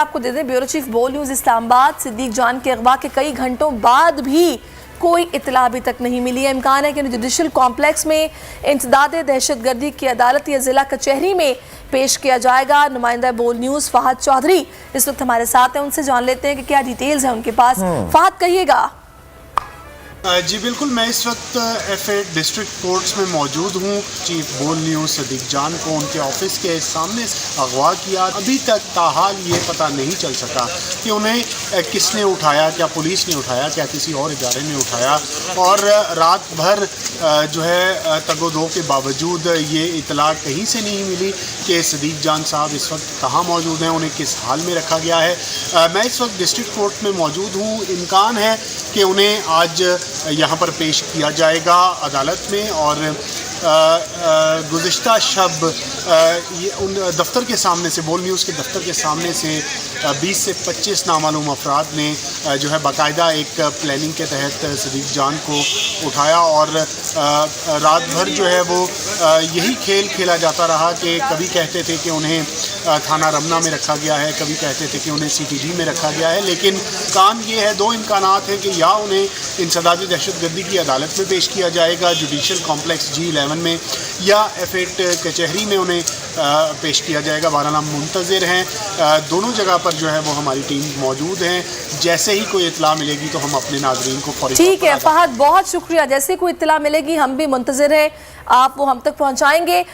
आपको दे दें, bureau chief बोल न्यूज़ इस्लामाबाद, सिद्दीक जान के अगवा के कई घंटों बाद भी कोई इतला अभी तक नहीं मिली है। इम्कान है कि जुडिशल कॉम्प्लेक्स में इंसदाद दहशतगर्दी की अदालत या जिला कचहरी में पेश किया जाएगा। नुमाइंदा बोल न्यूज़ फहद चौधरी इस वक्त हमारे साथ हैं, उनसे जान लेते हैं कि क्या डिटेल्स हैं उनके पास। फहद, कहिएगा। जी बिल्कुल, मैं इस वक्त F8 डिस्ट्रिक्ट कोर्ट्स में मौजूद हूँ। चीफ बोल न्यूज़ सिद्दीक जान को उनके ऑफिस के सामने अगवा किया। अभी तक ताहाल ये पता नहीं चल सका कि उन्हें किसने उठाया, क्या पुलिस ने उठाया, क्या किसी और इदारे ने उठाया। और रात भर जो है तगोदो के बावजूद ये इतला कहीं से नहीं मिली कि सिद्दीक जान साहब इस वक्त कहाँ मौजूद हैं, उन्हें किस हाल में रखा गया है। मैं इस वक्त डिस्ट्रिक्ट कोर्ट में मौजूद हूँ। इम्कान है कि उन्हें आज यहाँ पर पेश किया जाएगा अदालत में। और गुज़िश्ता शब उन दफ्तर के सामने से, बोल न्यूज़ के दफ्तर के सामने से 20 से 25 नामालूम अफराद ने जो है बाकायदा एक प्लानिंग के तहत सिद्दीक जान को उठाया। और रात भर जो है वो यही खेल खेला जाता रहा कि कभी कहते थे कि उन्हें थाना रमना में रखा गया है, कभी कहते थे कि उन्हें CTD में रखा गया है। लेकिन कान ये है, दो इम्कानात हैं कि या उन्हें इंसदादी दहशतगर्दी की अदालत में पेश किया जाएगा जुडिशल कॉम्प्लेक्स G11 में, या F8 कचहरी में उन्हें पेश किया जाएगा। बहरहाल हम मुंतज़िर हैं, दोनों जगह पर जो है वो हमारी टीम मौजूद हैं। जैसे ही कोई इतला मिलेगी तो हम अपने नाज़रीन को फौरी। ठीक है फहद, बहुत शुक्रिया। जैसे कोई इतला मिलेगी हम भी मुंतज़िर हैं, आप वो हम तक पहुँचाएंगे।